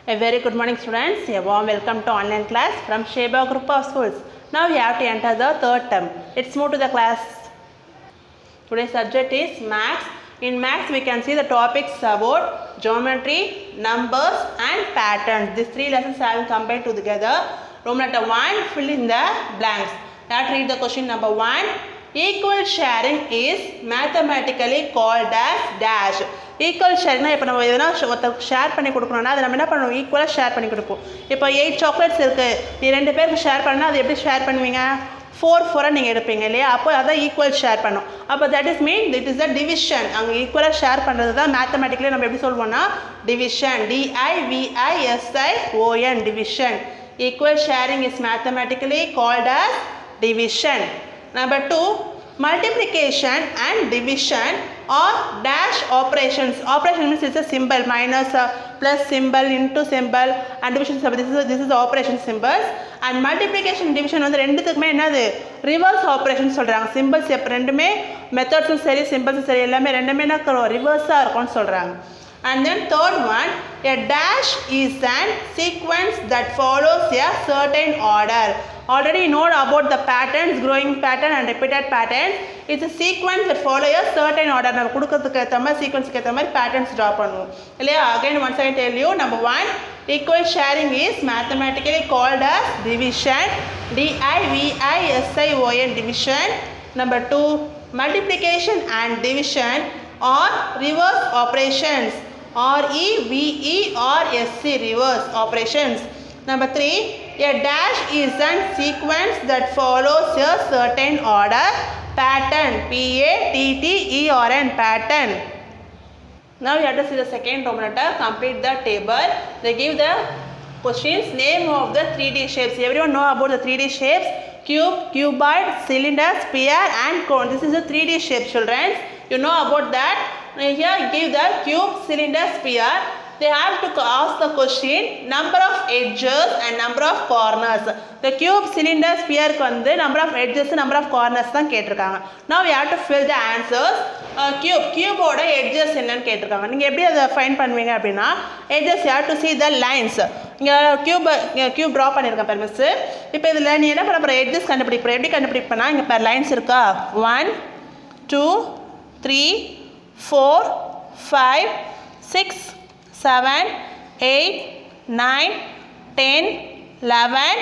A very good morning students. A warm welcome to online class from Sheba Group of Schools. Now we have to enter the third term. Let's move to the class. Today's subject is Maths. In Maths we can see the topics about geometry, numbers and patterns. These three lessons have been combined together. Room letter 1, fill in the blanks. Let's read the question number 1. Equal sharing is mathematically called as dash. Equal sharing இப்போ நம்ம எதனா ஒருத்தருக்கு share பண்ணி கொடுக்கணும்னா அதை நம்ம என்ன பண்ணுவோம், ஈக்குவலாக ஷேர் பண்ணி கொடுப்போம். இப்போ 8 சாக்லேட்ஸ் இருக்குது, நீ 2 பேருக்கு ஷேர் பண்ணால் அது எப்படி ஷேர் பண்ணுவீங்க, 4 நீங்கள் எடுப்பீங்க இல்லையா, அப்போ அதான் ஈக்குவல் ஷேர் பண்ணும். அப்போ that is mean it is the division. அங்கே ஈக்குவலாக ஷேர் பண்ணுறது தான் மேத்தமெட்டிக்கலி நம்ம எப்படி சொல்லுவோம்னா division, DIVISION division. Equal sharing is mathematically called as division. Number 2, multiplication and division are dash operations. Operation means it's a symbol, minus, plus symbol, into symbol, and division symbol. This is the operation symbols. And multiplication division வந்து ரெண்டுத்துக்குமே என்னது reverse operation சொல்கிறாங்க. Symbols எப்போ ரெண்டுமே மெத்தட்ஸும் சரி சிம்பிள்ஸும் சரி எல்லாமே ரெண்டுமே என்ன ரிவர்ஸாக இருக்கும்னு சொல்கிறாங்க. And then third one, a dash is an sequence that follows a certain order. Already you know about the patterns, growing pattern and repeated patterns. It's a sequence that follows a certain order. நம்ம கொடுக்கிறதுக்கு ஏற்ற மாதிரி சீக்வன்ஸ்க்கு ஏற்ற மாதிரி patterns draw பண்ணுவோம் இல்லையா. Again once I tell you, number 1, equal sharing is mathematically called as division, DIVISION division. Number 2, multiplication and division are reverse operations, REVERSC reverse operations. Number 3, a dash is a sequence that follows a certain order, pattern, PATTERN pattern. Now you have to see the second Roman letter, complete the table. They give the questions, name of the 3D shapes. Everyone know about the 3D shapes, cube, cuboid, cylinder, sphere and cone. This is the 3D shape children. You know about that. Here give the cube, cylinder, sphere. They have to ask the question number of edges and number of corners. The cube, cylinder, sphere க்கு வந்து number of edges, number of corners தான் கேட்டிருக்காங்க. Now we have to fill the answers. Cube ஓட edges என்னன்னு கேட்டிருக்காங்க. நீங்கள் எப்படி அதை ஃபைண்ட் பண்ணுவீங்க அப்படின்னா edges you have to see the lines. இங்கே cube ட்ரா பண்ணியிருக்கேன் பாரு மிஸ். இப்போ இதில் நீ என்ன பண்ண போகிற edges கண்டுபிடிப்ப. எப்படி கண்டுபிடிப்பேன்னா இங்கே பாரு லைன்ஸ் இருக்கா, 1 2 3 4 5 6 7 8 9 10 11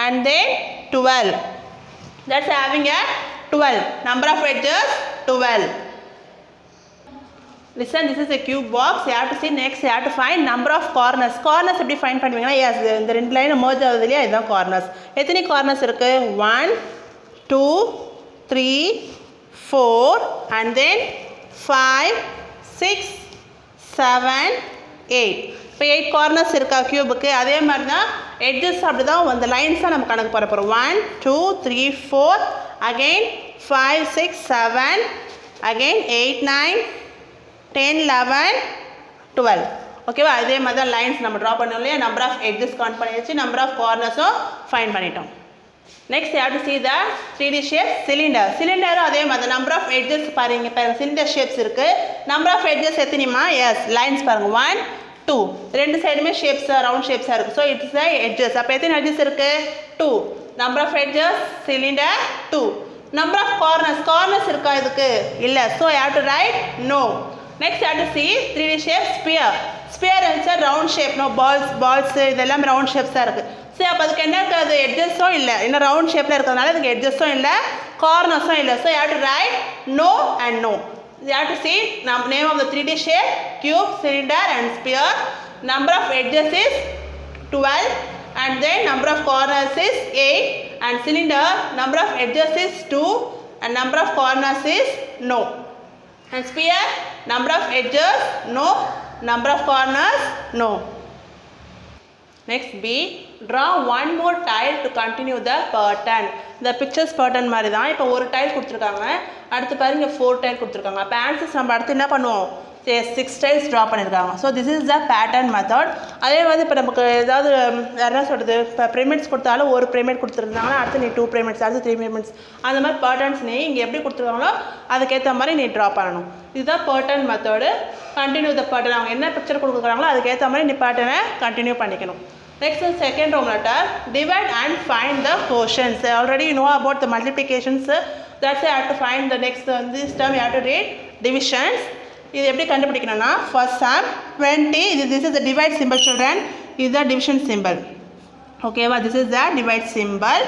and then 12. That's having a 12 number of edges, 12. Listen, this is a cube box. You have to see next, you have to find number of corners. Corners எப்படி ஃபைண்ட் பண்ணுவீங்கன்னா yes, இந்த ரெண்டு line merge ஆகுது இல்லையா, இதுதான் corners. எத்தனை corners இருக்கு, 1 2 3 4 and then 5 6 7 8. இப்போ 8 corners இருக்கா கியூபுக்கு. அதே மாதிரி தான் எட்ஜஸ் அப்படி தான் அந்த லைன்ஸாக நம்ம கணக்கு போட போகிறோம். 1 2 3 4 அகெயின் 5 6 7 அகெயின் 8 9 10 11 12. ஓகேவா, அதே மாதிரி தான் லைன்ஸ் நம்ம ட்ரா பண்ணோம் இல்லையா. நம்பர் ஆஃப் எட்ஜஸ் கவுண்ட் பண்ணியாச்சு, நம்பர் ஆஃப் கார்னர்ஸும் ஃபைண்ட் பண்ணிட்டோம். Next you have to see the 3D shape cylinder. Cylinder அதே மாதிரி number of edges பாருங்க, cylinder shapes இருக்கு. number of edges எத்தனைமா, yes lines பாருங்க 1 2, ரெண்டு சைடுமே shapes round shapes இருக்கு. so it's the edges. அப்ப எத்தனை edges இருக்கு, 2. number of edges cylinder 2. number of corners இருக்கா இதுக்கு இல்ல, so you have to write no. Next you have to see 3D shape sphere is a round shape, no balls இதெல்லாம் round shapes இருக்கு. சரி, அப்போ அதுக்கு என்ன இருக்காது, எட்ஜஸும் இல்லை, இன்னும் ரவுண்ட் ஷேப்பில் இருக்கிறதுனால அதுக்கு எட்ஜஸும் இல்லை கார்னர்ஸும் இல்லை. So you have to write no and no. You have to see name of the 3D shape, cube, cylinder and sphere. Number of edges is 12 and then number of corners is 8 and cylinder number of edges is 2 and number of corners is no. And sphere number of edges no, number of corners no. Next B, draw one more tile to continue the pattern. The pictures pattern மாதிரி தான். இப்போ ஒரு tail கொடுத்துருக்காங்க, அடுத்து பாருங்க 4 tail கொடுத்துருக்காங்க. அப்போ answers நம்ம அடுத்து என்ன பண்ணுவோம், 6 tiles ட்ரா பண்ணியிருக்காங்க. So this is the pattern method. அதே மாதிரி இப்போ நமக்கு ஏதாவது என்ன சொல்கிறது, இப்போ பிரமிட்ஸ் கொடுத்தாலும் ஒரு பிரமிட் கொடுத்துருந்தாங்கன்னா அடுத்து நீ 2 பிரமிட்ஸ், அடுத்து 3 பிரமிட்ஸ், அந்த மாதிரி பேட்டர்ன்ஸ் நீ இங்கே எப்படி கொடுத்துருக்காங்களோ அதுக்கேற்ற மாதிரி நீ ட்ரா பண்ணணும். இதுதான் pattern method. Continue the pattern. அவங்க என்ன பிக்சர் கொடுக்குறாங்களோ அதுக்கேற்ற மாதிரி நீ பேட்டர்னை கண்டினியூ பண்ணிக்கணும். Next is second Roman letter. Divide and find the quotients. Already you know about the multiplications. That's why I have to find the next this term you have to read divisions. இது எப்படி கண்டுபிடிக்கணும்னா first sum 20. This is the divide symbol children. This is the division symbol. Okay, this is the divide symbol.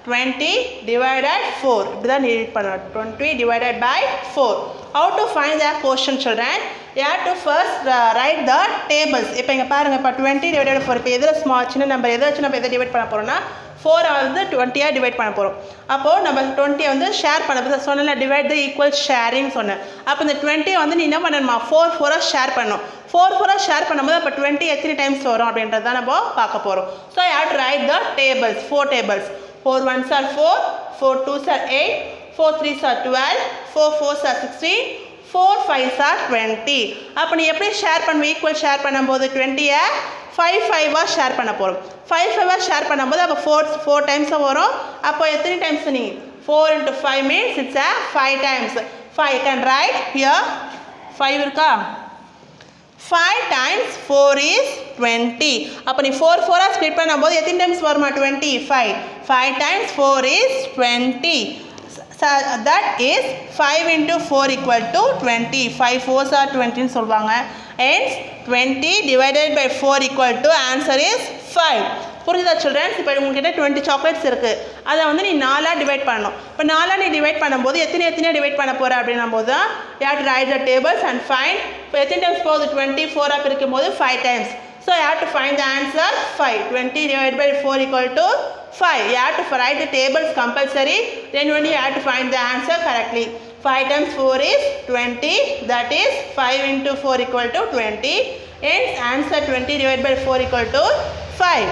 20 divided 4. இப்படி தான் read பண்ணணும். 20 divided by 4. How to find the quotient children? You have to first write the tables. இப்போ இங்கே பாருங்கள், இப்போ 20 divided by 4. இப்போ எதில் small சின்ன நம்பர் எதை வச்சு நம்ம எதை டிவைட் பண்ண போகிறோம்னா 4 வந்து 20 டிவைட் பண்ண போகிறோம். அப்போது நம்ம 20 வந்து ஷேர் பண்ண சொன்னல, டிவைட் த ஈக்குவல் ஷேரிங் சொன்னேன். அப்போ இந்த 20 வந்து நீ என்ன பண்ணணுமா 4 ஷேர் பண்ணணும். 4 ஷேர் பண்ணும்போது அப்போ 20 எத்தனை டைம்ஸ் வரும் அப்படின்றது தான் நம்ம பார்க்க போகிறோம். So you have to right the tables. 4 tables. 4 1s are 4, 4 2s are 8, 4 3s are 12, 4 4s are 16, 4 5s are 20. அப்போ நீ எப்படி ஷேர் பண்ணுவோம்? ஈக்குவல் ஷேர் பண்ணும்போது 20-ஐ 5 ஷேர் பண்ண போகிறோம். 5 ஷேர் பண்ணும்போது அப்போ 4 டைம்ஸும் வரும். அப்போ எத்தனை டைம்ஸ் நீ 4 into 5 means it's a 5 times. 5 you can write here 5 இருக்கா? 5 times 4 is 20. அப்போ நீ 4 ஸ்ப்ளிட் பண்ணும்போது எத்தனை டைம்ஸ் வருமா? 25. 5 times 4 is 20. So that is 5 into 4 equal to 20. 5 4s are 20 ன்னு சொல்வாங்க. Hence 20 divided by 4 equal to answer is 5. புரியுதா சில்ட்ரன்ஸ்? இப்போ உங்ககிட்ட 20 சாக்லேட்ஸ் இருக்குது. அதை வந்து நீ 4 டிவைட் பண்ணணும். இப்போ 4 நீ டிவைட் பண்ணும்போது எத்தனை டிவைட் பண்ண போகிற அப்படின்னும் போது தான் you have to write the tables and find. இப்போ எத்தனை டைம்ஸ் போகுது? 24 பிரிக்கும் போது 5 times. So you have to find the answer 5. 20 divided by 4 equal to 5. You have to write the tables compulsory. Then only you have to find the answer correctly. 5 times 4 is 20. That is 5 into 4 equal to 20. Hence answer 20 divided by 4 equal to 5.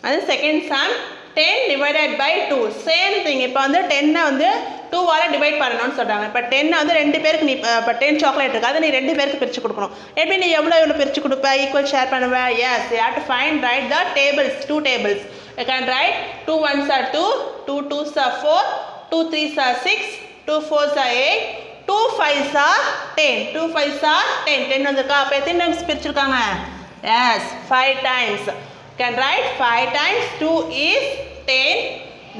And the second sum 10 divided by 2. Same thing. இப்போ வந்து 10 வந்து 2 divide பண்ணணும்னு சொல்கிறாங்க. இப்போ 10 வந்து 2 பேருக்கு நீ இப்போ 10 சாக்லேட் இருக்குது, அதை நீ 2 பேருக்கு பிரித்து கொடுக்கணும். எப்படி நீ எவ்வளோ பிரித்து கொடுப்ப? ஈக்குவல் ஷேர் பண்ணுவேன். Yes, you have to find, write the tables, 2 tables. You can write 2 1s are 2, 2 2s are 4, 2 3s are 6, 2 4s are 8, 2 5s are 10. 2 5s are 10. 10 வந்துருக்கா? அப்போ எத்தனை times பிரிச்சுருக்காங்க? Yes, 5 times. You can write 5 times 2 is 10.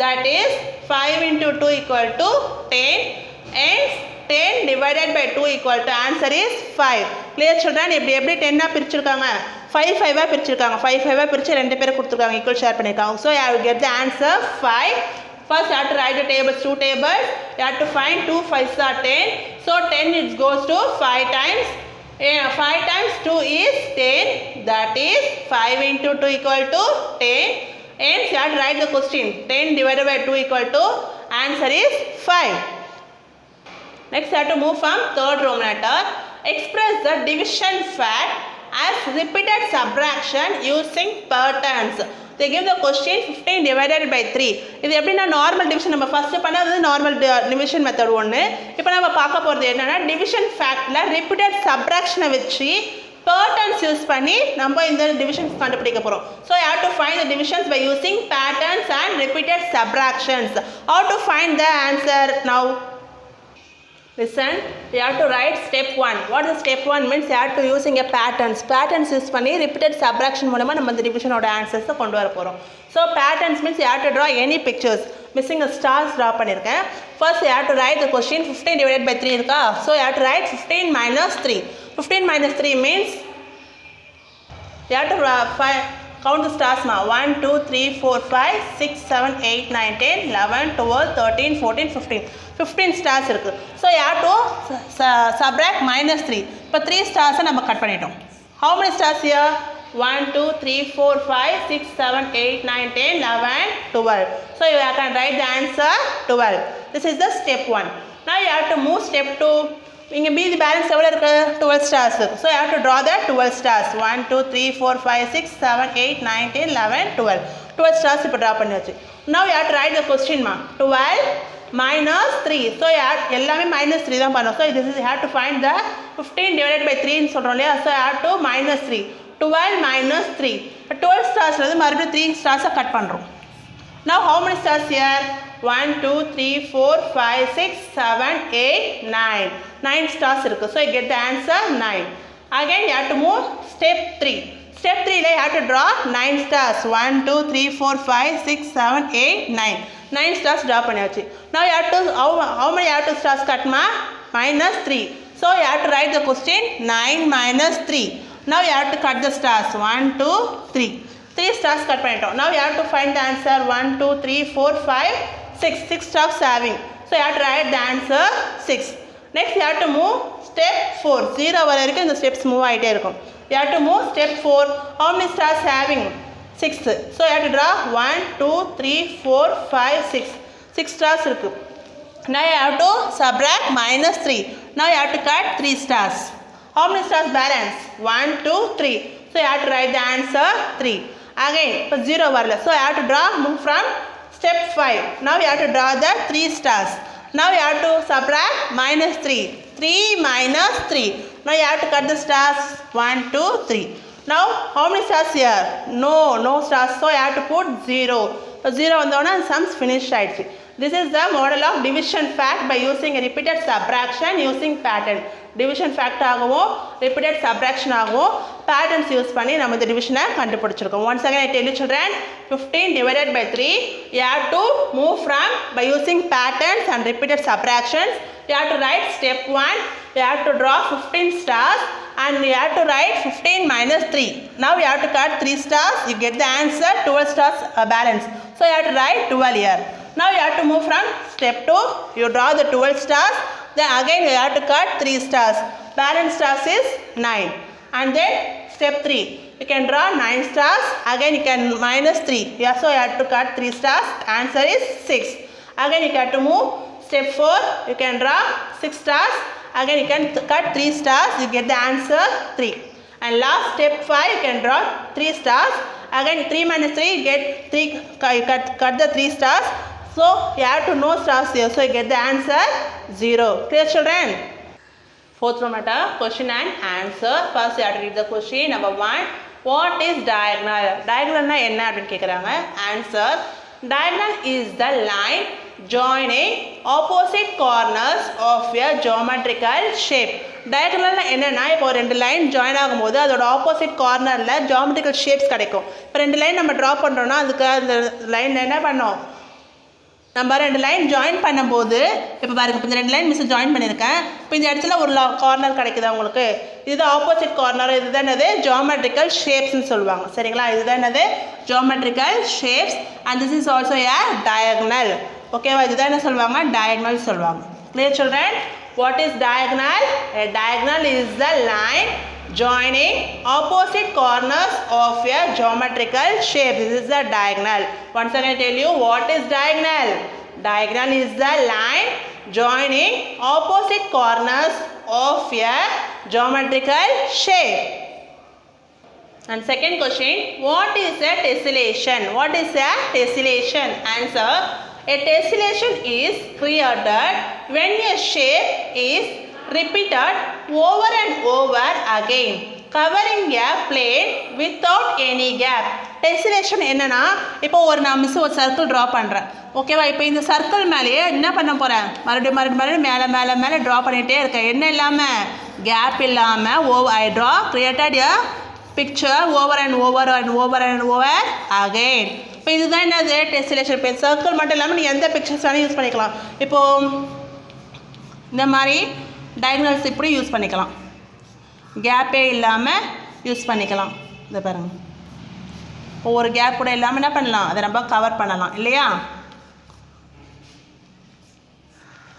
That is 5 into 2 equal to 10. Hence 10 divided by 2 equal to answer is 5. Clear children? எப்படி 10 பிரிச்சிருக்காங்க? 5 பிரிச்சிருக்காங்க. 5 பிரிச்சு 2 பேருக்கு கொடுத்துருக்காங்க. Equal share பண்ணியிருக்காங்க. So I will get the answer 5. First you have to write the tables, 2 tables. You have to find 2 5s are 10. So 10 it goes to 5 times. 5 times 2 is 10. That is 5 into 2 equal to 10. Hence you have to write the question. 10 divided by 2 equal to answer is 5. Next you have to move from third Roman letter. Express the division fact as repeated subtraction using patterns. They give the question 15 divided by 3. இது எப்படின்னா normal division நம்ம first பண்ணது normal division method ஒன்று. இப்போ நம்ம பார்க்க போகிறது என்னென்னா டிவிஷன் ஃபேக்டில் ரிப்பீட்டட் சப்ராக்ஷனை வச்சு பேட்டர்ன்ஸ் யூஸ் பண்ணி நம்ம இந்த டிவிஷன்ஸ் கண்டுபிடிக்க போகிறோம். So you have to find the divisions by using patterns and repeated subtractions. How to find the answer now? Listen, you have to write step 1. What is step 1 means? You have to using a patterns use பண்ணி repeated subtraction மூலமா நம்ம இந்த division-ஓட answers கொண்டு வர போகிறோம். So patterns means you have to draw any pictures. Missing a stars draw பண்ணியிருக்கேன். First you have to write the question 15 divided by 3 இருக்கா? So you have to write 15 minus 3. 15 minus 3 means you have to count the stars now. 1 2 3 4 5 6 7 8 9 10 11 12 13 14 15. 15 stars இருக்கு. So you have to subtract minus 3. இப்போ 3 stars நம்ம cut பண்ணிட்டோம். How many stars here? 1 2 3 4 5 6 7 8 9 10 11 12. So you can write the answer 12. This is the step 1. Now you have to move step 2. இங்கே மீதி balance எவ்வளோ இருக்குது? 12 stars இருக்குது. So you have to draw the 12 stars. 1 2 3 4 5 6 7 8 9 10 11 12. 12 stars இப்போ draw பண்ணியாச்சு. Now you have to write the question ma. 12 minus 3. So எல்லாமே minus 3 தான் பண்ணோம். So this is you have to find the 15 divided by 3 ன்னு சொல்றோம் இல்லையா. So you have to minus 3. 12 minus 3. 12 stars வந்து மறுபடியும் 3 stars கட் பண்றோம். Now how many stars here? 1 2 3 4 5 6 7 8 9. 9 stars இருக்கு. So you get the answer 9. Again you have to move step 3. Step 3 you have to draw 9 stars. 1 2 3 4 5 6 7 8 9. 9 stars draw பண்ணியாச்சு. Now you have to how many you have to stars cut ma? Minus 3. So you have to write the question 9 minus 3. Now you have to cut the stars 1 2 3. 3 stars cut பண்ணிட்டோம். Now you have to find the answer 1 2 3 4 5 6. 6 stars having. So you have to write the answer 6. Next you have to move step 4. 0 வரை வரைக்கும் இந்த steps move ஆயிட்டே இருக்கும். You have to move step 4. How many stars having? 6. So you have to draw 1 2 3 4 5 6. 6 stars இருக்கு. Now you have to subtract minus 3. Now you have to cut 3 stars. How many stars balance? 1 2 3. So you have to write the answer 3. Again இப்போ 0 வரல. So you have to draw move from step 5. Now you have to draw the 3 stars. Now you have to subtract minus 3. 3 minus 3. Now you have to cut the stars 1 2 3. Now how many stars here? No stars. So you have to put 0. So 0 வந்தோன்னா sums finished ஆயிடுச்சு. This is the model of division fact by using a repeated subtraction using pattern. Division fact ஆகவும் repeated subtraction ஆகவும் patterns use பண்ணி நம்ம இந்த division கண்டுபிடிச்சிருக்கோம். Once again I tell you children, 15 divided by 3, you have to move from by using patterns and repeated subtractions. You have to write step 1, you have to draw 15 stars and you have to write 15 minus 3. Now you have to cut 3 stars, you get the answer 12 stars balance. So you have to write 12 here. Now you have to move from step 2, you draw the 12 stars, then again you have to cut 3 stars. Balance stars is 9. And then step 3, you can draw 9 stars, again you can minus 3. Yeah, so you have to cut 3 stars, answer is 6. Again you have to move step 4, you can draw 6 stars, again you can cut 3 stars, you get the answer 3. And last step 5, you can draw 3 stars, again 3 minus 3, you get 3, cut the 3 stars. So you have to know stars here. So you get the answer 0. Clear children? Fourth row matter, question and answer. First you have to read the question. Number 1, what is diagonal? Diagonal na enna appdi kekranga. Answer, diagonal is the line joining opposite corners of a geometrical shape. Diagonal என்னன்னா இப்போ ரெண்டு line join ஆகும்போது அதோட opposite கார்னர்ல geometrical shapes கிடைக்கும். இப்போ ரெண்டு line நம்ம டிரா பண்றோம்னா அதுக்கு அந்த லைன் என்ன பண்ணோம்? நம்ம ரெண்டு லைன் ஜாயின் பண்ணும்போது இப்போ பாருங்க, இப்போ இந்த ரெண்டு லைன் மிஸ் ஜாயின் பண்ணியிருக்கேன். இப்போ இந்த இடத்துல ஒரு கார்னர் கிடைக்குதா உங்களுக்கு? இது ஆப்போசிட் கார்னர். இதுதான் என்னது? ஜியோமெட்ரிக்கல் ஷேப்ஸ்ன்னு சொல்லுவாங்க. சரிங்களா? இதுதான் என்னது? Geometrical shapes. And this is also A diagonal. ஓகேவா? இதுதான் என்ன சொல்லுவாங்க? டயகனல் சொல்லுவாங்க. Clear children? What is diagonal? A diagonal is the line joining opposite corners of a geometrical shape. This is the diagonal. Once again I tell you, what is diagonal? Diagonal is the line joining opposite corners of a geometrical shape. And second question, what is a tessellation? What is a tessellation? Answer, a tessellation is created when a shape is repeated over and over again, covering a plane without any gap. Tessellation என்னன்னா, இப்போ நான் miss ஒரு circle draw பண்ணுறேன். ஓகேவா? இப்போ இந்த circle மேலேயே என்ன பண்ண போகிறேன்? மறுபடியும் மேலே ட்ரா பண்ணிகிட்டே இருக்கேன். என்ன இல்லாமல்? கேப் இல்லாமல். I draw created a picture over and over and over and over again. இப்போ இதுதான் என்னது? டெஸ்டிலேஷன். இப்போ சர்க்கிள் மட்டும் இல்லாமல் நீங்கள் எந்த பிக்சர்ஸ் வேணும் யூஸ் பண்ணிக்கலாம். இப்போது இந்த மாதிரி டயகனல்ஸ் இப்படி யூஸ் பண்ணிக்கலாம், கேப்பே இல்லாமல் யூஸ் பண்ணிக்கலாம். இதை பாருங்கள், இப்போ ஒரு கேப் கூட இல்லாமல் என்ன பண்ணலாம்? அதை நம்ம கவர் பண்ணலாம் இல்லையா?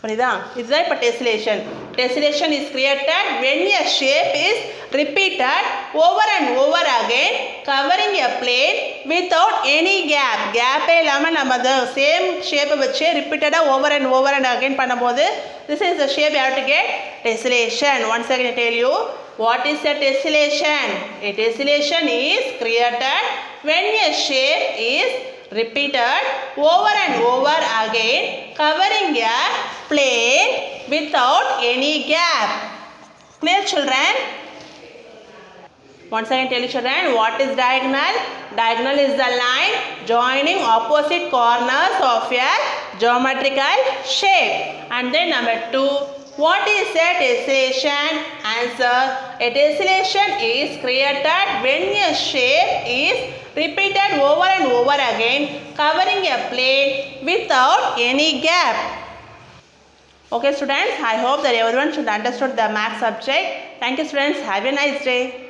புரியுதா? இதுதான் இப்போ டெஸ்டிலேஷன். Tessellation is created when a shape is repeated over and over again, covering a plane without any gap. Gap இல்லாமல் நம்ம the same shape வச்சு repeatedly over and over and again பண்ணும்போது this is the shape you have to get tessellation. Once again I tell you, what is a tessellation? A tessellation is created when a shape is repeated over and over again, covering a plane without any gap. Clear, children? Once again tell you, children, what is diagonal? Diagonal is the line joining opposite corners of a geometrical shape. And then number 2, what is a tessellation? Answer, a tessellation is created when a shape is repeated over and over again, covering a plane without any gap. Okay students, I hope that everyone should understood the math subject. Thank you students. Have a nice day.